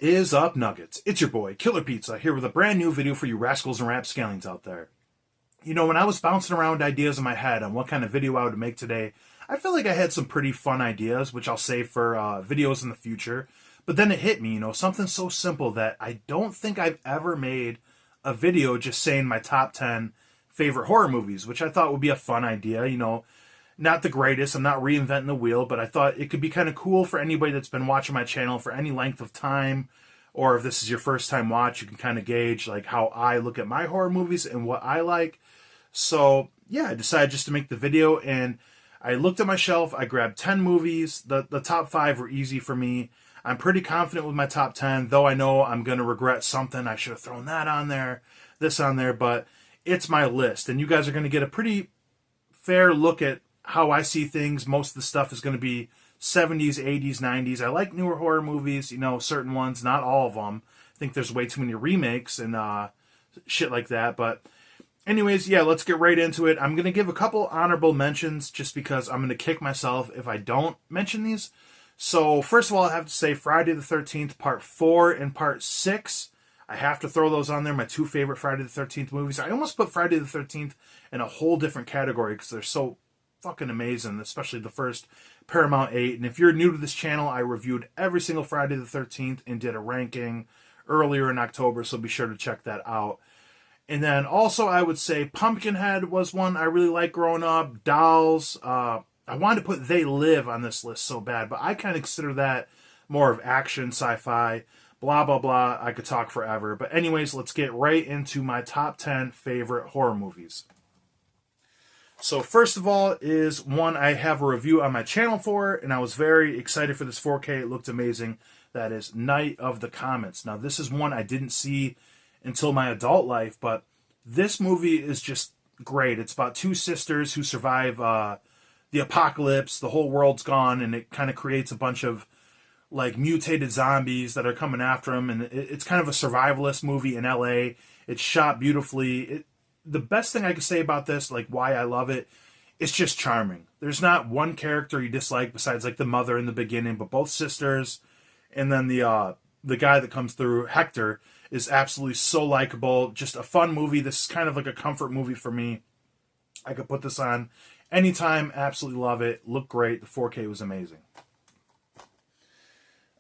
What is up, Nuggets? It's your boy, Killer Pizza, here with a brand new video for you rascals and rapscallions out there. You know, when I was bouncing around ideas in my head on what kind of video I would make today, I felt like I had some pretty fun ideas, which I'll save for videos in the future. But then it hit me, something so simple that I don't think I've ever made a video just saying my top 10 favorite horror movies, which I thought would be a fun idea, Not the greatest, I'm not reinventing the wheel, but I thought it could be kind of cool for anybody that's been watching my channel for any length of time, or if this is your first time watch, you can kind of gauge like how I look at my horror movies and what I like. So yeah, I decided just to make the video, and I looked at my shelf, I grabbed 10 movies, the top 5 were easy for me. I'm pretty confident with my top 10, though I know I'm going to regret something. I should have thrown that on there, this on there, but it's my list, and you guys are going to get a pretty fair look at how I see things. Most of the stuff is going to be 70s, 80s, 90s. I like newer horror movies, certain ones, not all of them. I think there's way too many remakes and shit like that. But anyways, yeah, let's get right into it. I'm going to give a couple honorable mentions just because I'm going to kick myself if I don't mention these. So first of all, I have to say Friday the 13th, Part 4 and Part 6. I have to throw those on there, my two favorite Friday the 13th movies. I almost put Friday the 13th in a whole different category because they're so fucking amazing, especially the first Paramount 8. And if you're new to this channel, I reviewed every single Friday the 13th and did a ranking earlier in October, so be sure to check that out. And then also I would say Pumpkinhead was one I really liked growing up. Dolls. I wanted to put They Live on this list so bad, but I kind of consider that more of action, sci-fi, blah, blah, blah. I could talk forever. But anyways, let's get right into my top 10 favorite horror movies. So first of all is one I have a review on my channel for, and I was very excited for this 4K. It looked amazing. That is Night of the Comets. Now, this is one I didn't see until my adult life, but this movie is just great. It's about two sisters who survive the apocalypse. The whole world's gone, and it kind of creates a bunch of like mutated zombies that are coming after them, and it's kind of a survivalist movie in LA. It's shot beautifully. The best thing I can say about this, like why I love it, it's just charming. There's not one character you dislike besides like the mother in the beginning, but both sisters, and then the guy that comes through, Hector, is absolutely so likable. Just a fun movie. This is kind of like a comfort movie for me. I could put this on anytime. Absolutely love it. Looked great. The 4K was amazing.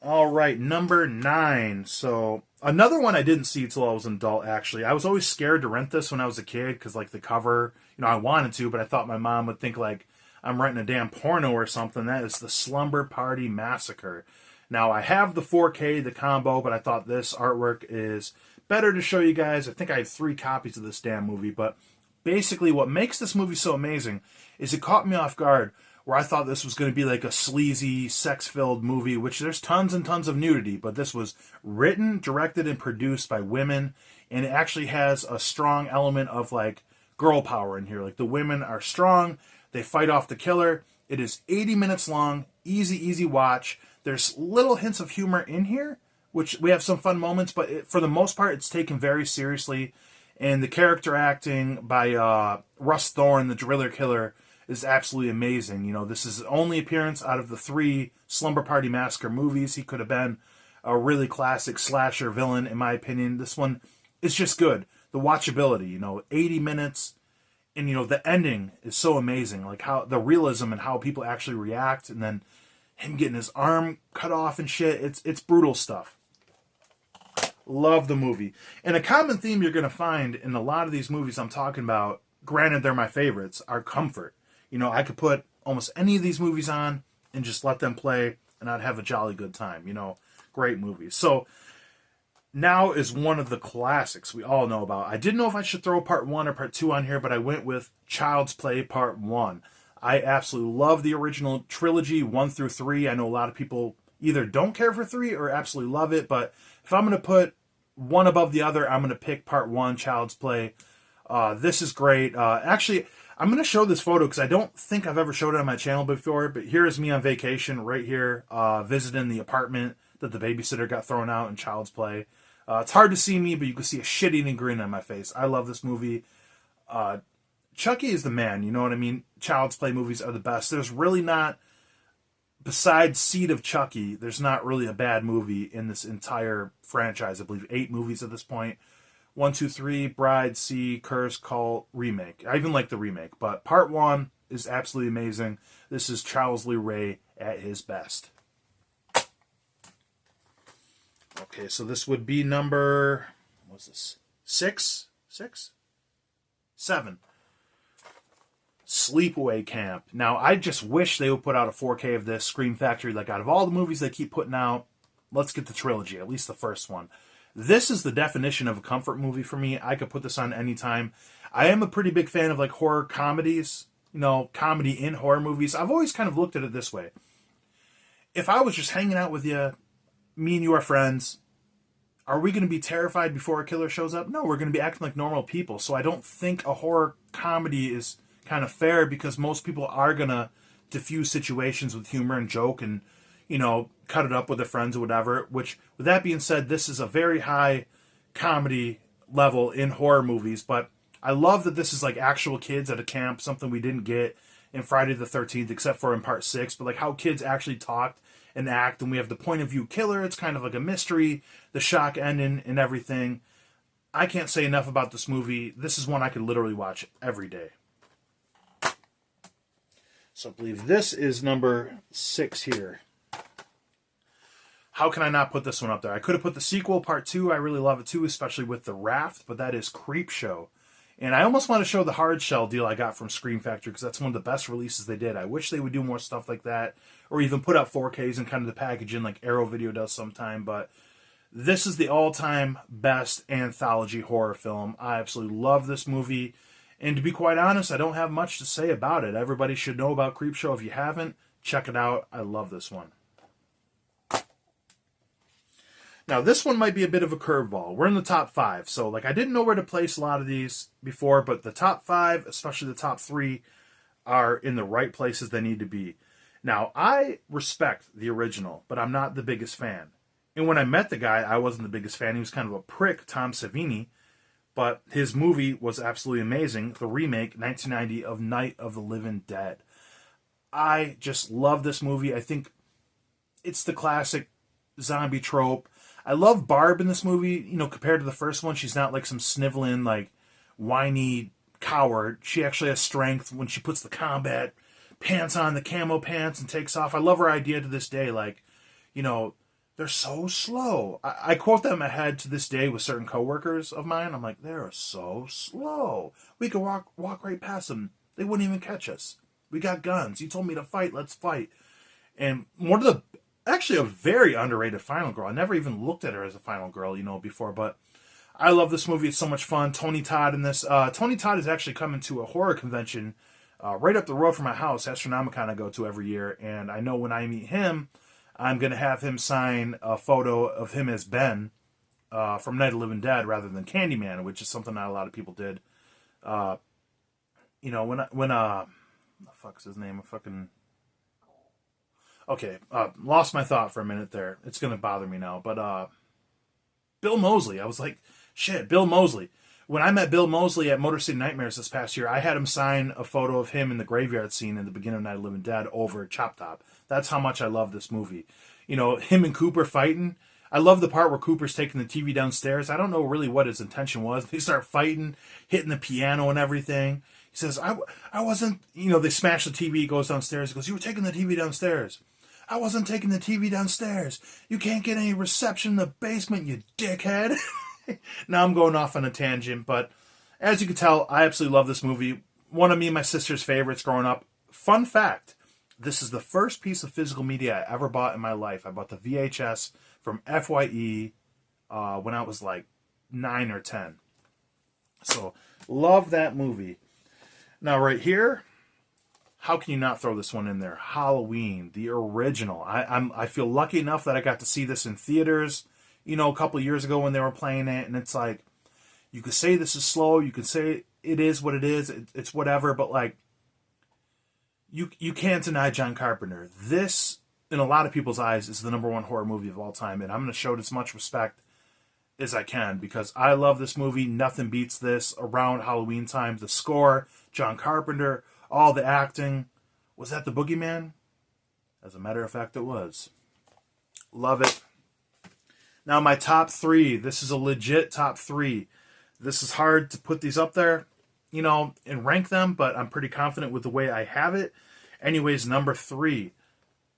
All right, number 9. So another one I didn't see until I was an adult, actually. I was always scared to rent this when I was a kid because, like, the cover, I wanted to, but I thought my mom would think, like, I'm renting a damn porno or something. That is the Slumber Party Massacre. Now, I have the 4K, the combo, but I thought this artwork is better to show you guys. I think I have 3 copies of this damn movie, but basically what makes this movie so amazing is it caught me off guard, where I thought this was going to be like a sleazy, sex-filled movie, which there's tons and tons of nudity, but this was written, directed, and produced by women, and it actually has a strong element of, like, girl power in here. Like, the women are strong, they fight off the killer. It is 80 minutes long, easy watch. There's little hints of humor in here, which we have some fun moments, but for the most part, it's taken very seriously, and the character acting by Russ Thorne, the driller killer, is absolutely amazing. This is his only appearance out of the 3 Slumber Party Massacre movies. He could have been a really classic slasher villain, in my opinion. This one is just good. The watchability, 80 minutes, and, the ending is so amazing. Like, how the realism and how people actually react, and then him getting his arm cut off and shit. It's brutal stuff. Love the movie. And a common theme you're going to find in a lot of these movies I'm talking about, granted they're my favorites, are comfort. I could put almost any of these movies on and just let them play, and I'd have a jolly good time. Great movies. So now is one of the classics we all know about. I didn't know if I should throw Part 1 or Part 2 on here, but I went with Child's Play Part 1. I absolutely love the original trilogy, 1 through 3. I know a lot of people either don't care for 3 or absolutely love it, but if I'm going to put one above the other, I'm going to pick Part 1, Child's Play. This is great. Actually, I'm going to show this photo because I don't think I've ever showed it on my channel before, but here is me on vacation right here, visiting the apartment that the babysitter got thrown out in Child's Play. It's hard to see me, but you can see a shit-eating grin on my face. I love this movie. Chucky is the man, you know what I mean? Child's Play movies are the best. There's really not besides Seed of Chucky, there's not really a bad movie in this entire franchise. I believe 8 movies at this point. 1, 2, 3, Bride, See, Curse, Cult, Remake. I even like the remake, but part 1 is absolutely amazing. This is Charles Lee Ray at his best. Okay, so this would be number, what's this? 6? 7. Sleepaway Camp. Now, I just wish they would put out a 4K of this. Scream Factory, like out of all the movies they keep putting out, let's get the trilogy, at least the first one. This is the definition of a comfort movie for me. I could put this on anytime. I am a pretty big fan of like horror comedies, comedy in horror movies. I've always kind of looked at it this way. If I was just hanging out with you, me and you are friends, are we going to be terrified before a killer shows up? No, we're going to be acting like normal people. So I don't think a horror comedy is kind of fair, because most people are going to diffuse situations with humor and joke and, cut it up with their friends or whatever. Which, with that being said, this is a very high comedy level in horror movies. But I love that this is like actual kids at a camp, something we didn't get in Friday the 13th, except for in part 6. But like how kids actually talked and act, and we have the point of view killer. It's kind of like a mystery, the shock ending and everything. I can't say enough about this movie. This is one I could literally watch every day. So I believe this is number 6 here. How can I not put this one up there? I could have put the sequel, part 2. I really love it too, especially with the raft, but that is Creepshow. And I almost want to show the hard shell deal I got from Scream Factory, because that's one of the best releases they did. I wish they would do more stuff like that, or even put out 4Ks and kind of the packaging like Arrow Video does sometime. But this is the all-time best anthology horror film. I absolutely love this movie. And to be quite honest, I don't have much to say about it. Everybody should know about Creepshow. If you haven't, check it out. I love this one. Now, this one might be a bit of a curveball. We're in the top 5. So, I didn't know where to place a lot of these before, but the top 5, especially the top 3, are in the right places they need to be. Now, I respect the original, but I'm not the biggest fan. And when I met the guy, I wasn't the biggest fan. He was kind of a prick, Tom Savini. But his movie was absolutely amazing. The remake, 1990, of Night of the Living Dead. I just love this movie. I think it's the classic zombie trope. I love Barb in this movie. Compared to the first one, she's not like some sniveling, whiny coward. She actually has strength when she puts the combat pants on, the camo pants, and takes off. I love her idea to this day. They're so slow. I quote them ahead to this day with certain coworkers of mine. I'm like, they're so slow. We could walk right past them. They wouldn't even catch us. We got guns. You told me to fight. Let's fight. And actually a very underrated final girl. I never even looked at her as a final girl, before. But I love this movie. It's so much fun. Tony Todd in this. Tony Todd is actually coming to a horror convention right up the road from my house, Astronomicon, I go to every year. And I know when I meet him, I'm going to have him sign a photo of him as Ben from Night of the Living Dead rather than Candyman, which is something not a lot of people did. When the fuck's his name? Okay, lost my thought for a minute there. It's going to bother me now. But Bill Moseley, I was like, shit, Bill Moseley. When I met Bill Moseley at Motor City Nightmares this past year, I had him sign a photo of him in the graveyard scene in the beginning of Night of the Living Dead over Chop Top. That's how much I love this movie. Him and Cooper fighting. I love the part where Cooper's taking the TV downstairs. I don't know really what his intention was. They start fighting, hitting the piano and everything. He says, I wasn't, they smash the TV, he goes downstairs. He goes, you were taking the TV downstairs. I wasn't taking the TV downstairs. You can't get any reception in the basement, you dickhead. Now I'm going off on a tangent, but as you can tell, I absolutely love this movie. One of me and my sister's favorites growing up. Fun fact, this is the first piece of physical media I ever bought in my life. I bought the VHS from FYE when I was 9 or 10. So, love that movie. Now, right here, how can you not throw this one in there? Halloween, the original. I feel lucky enough that I got to see this in theaters, a couple of years ago when they were playing it, and it's you could say this is slow, you could say it is what it is, it's whatever, but you can't deny John Carpenter. This, in a lot of people's eyes, is the #1 horror movie of all time, and I'm going to show it as much respect as I can, because I love this movie. Nothing beats this around Halloween time. The score, John Carpenter, all the acting. Was that the Boogeyman? As a matter of fact, it was. Love it. Now, my top 3. This is a legit top 3. This is hard to put these up there, and rank them, but I'm pretty confident with the way I have it. Anyways, number 3,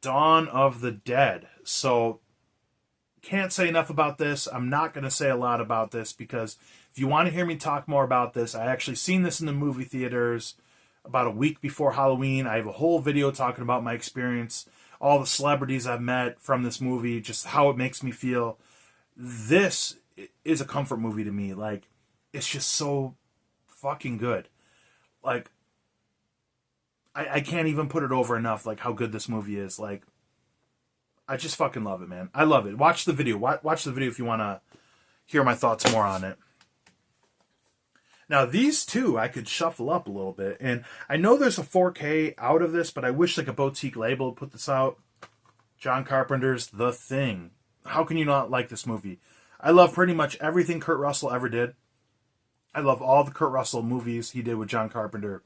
Dawn of the Dead. So, can't say enough about this. I'm not going to say a lot about this because if you want to hear me talk more about this, I actually seen this in the movie theaters about a week before Halloween. I have a whole video talking about my experience, all the celebrities I've met from this movie, just how it makes me feel. This is a comfort movie to me. Like, it's just so fucking good. Like, I can't even put it over enough, like, how good this movie is. Like, I just fucking love it, man. I love it. Watch the video. Watch the video if you want to hear my thoughts more on it. Now, these two I could shuffle up a little bit. And I know there's a 4K out of this, but I wish like a boutique label would put this out. John Carpenter's The Thing. How can you not like this movie? I love pretty much everything Kurt Russell ever did. I love all the Kurt Russell movies he did with John Carpenter.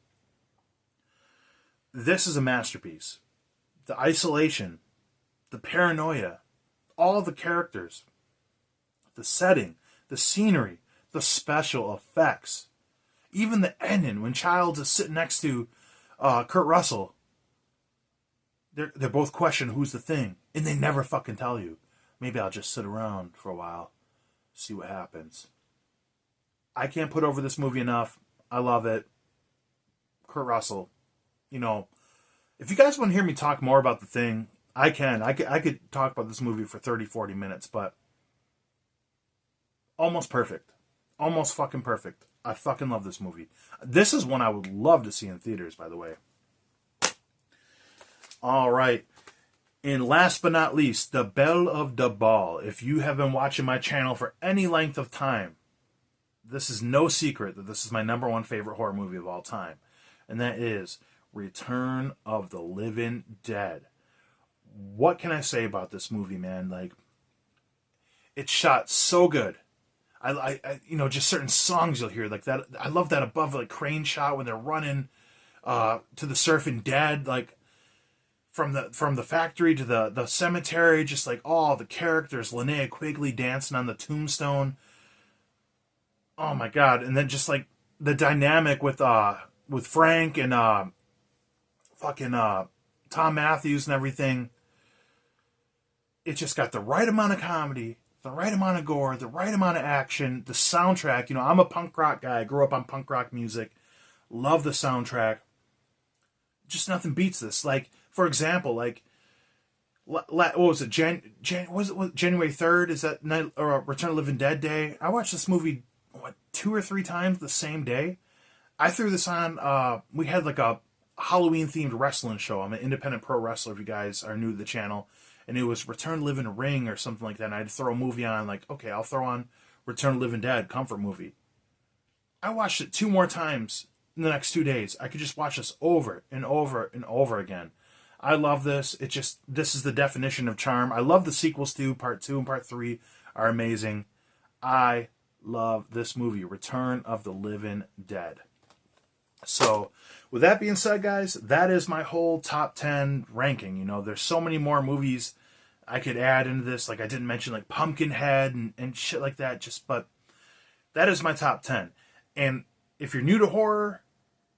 This is a masterpiece. The isolation, the paranoia, all the characters, the setting, the scenery, the special effects, even the ending when Childs is sitting next to Kurt Russell. They're both questioning who's the thing, and they never fucking tell you. Maybe I'll just sit around for a while, see what happens. I can't put over this movie enough. I love it. Kurt Russell. If you guys want to hear me talk more about The Thing, I can. I could talk about this movie for 30, 40 minutes, but almost perfect. Almost fucking perfect. I fucking love this movie. This is one I would love to see in theaters, by the way. All right. And last but not least, The Belle of the Ball. If you have been watching my channel for any length of time, this is no secret that this is my number 1 favorite horror movie of all time. And that is Return of the Living Dead. What can I say about this movie, man? Like, it's shot so good. I just certain songs you'll hear like that. I love that above like crane shot when they're running to the surfing dead, like from the factory to the cemetery, just like all the characters, Linnea Quigley dancing on the tombstone. Oh my god! And then just like the dynamic with Frank and Tom Matthews and everything. It just got the right amount of comedy, the right amount of gore, the right amount of action, the soundtrack. I'm a punk rock guy. I grew up on punk rock music. Love the soundtrack. Just nothing beats this. Like, for example, like, what was it? Was it January 3rd? Is that night or Return of the Living Dead Day? I watched this movie 2 or 3 times the same day. I threw this on. We had like a Halloween themed wrestling show. I'm an independent pro wrestler. If you guys are new to the channel. And it was Return Living Ring or something like that. And I'd throw a movie on, like, okay, I'll throw on Return Living Dead, comfort movie. I watched it 2 more times in the next 2 days. I could just watch this over and over and over again. I love this. This is the definition of charm. I love the sequels too. Part 2 and Part 3 are amazing. I love this movie, Return of the Living Dead. So, with that being said, guys, that is my whole top 10 ranking. There's so many more movies I could add into this. Like, I didn't mention, like, Pumpkinhead and shit like that. But that is my top 10. And if you're new to horror,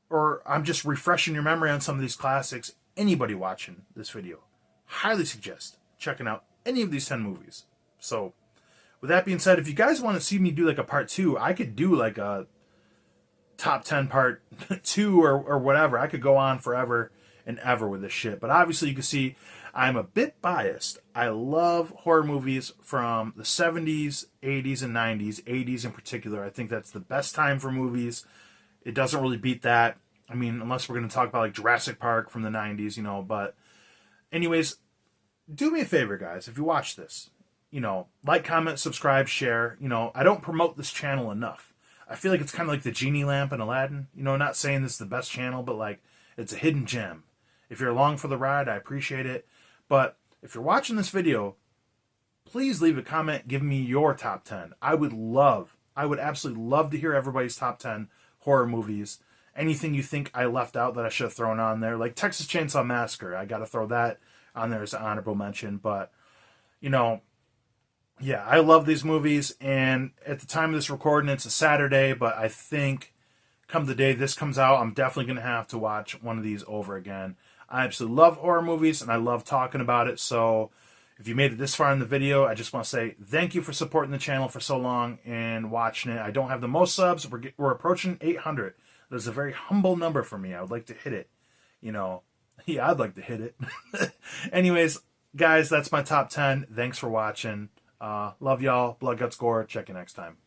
or I'm just refreshing your memory on some of these classics, anybody watching this video, highly suggest checking out any of these 10 movies. So, with that being said, if you guys want to see me do, like, a part 2, I could do, like, a top 10 part 2 or whatever. I could go on forever and ever with this shit. But obviously you can see I'm a bit biased. I love horror movies from the 70s, 80s, and 90s. 80s in particular. I think that's the best time for movies. It doesn't really beat that. I mean, unless we're going to talk about like Jurassic Park from the 90s, But anyways, do me a favor, guys. If you watch this, like, comment, subscribe, share. I don't promote this channel enough. I feel like it's kind of like the genie lamp in Aladdin. Not saying this is the best channel, but like, it's a hidden gem. If you're along for the ride, I appreciate it. But if you're watching this video, please leave a comment giving me your top 10. I would absolutely love to hear everybody's top 10 horror movies. Anything you think I left out that I should have thrown on there. Like Texas Chainsaw Massacre, I got to throw that on there as an honorable mention. But, you know, yeah, I love these movies. And at the time of this recording, it's a Saturday, but I think come the day this comes out, I'm definitely going to have to watch one of these over again. I absolutely love horror movies, and I love talking about it. So if you made it this far in the video, I just want to say thank you for supporting the channel for so long and watching it. I don't have the most subs. We're approaching 800. That's a very humble number for me. I would like to hit it. You know, yeah, I'd like to hit it. Anyways, guys, that's my top 10. Thanks for watching. Love y'all. Blood, Guts, Gore. Check you next time.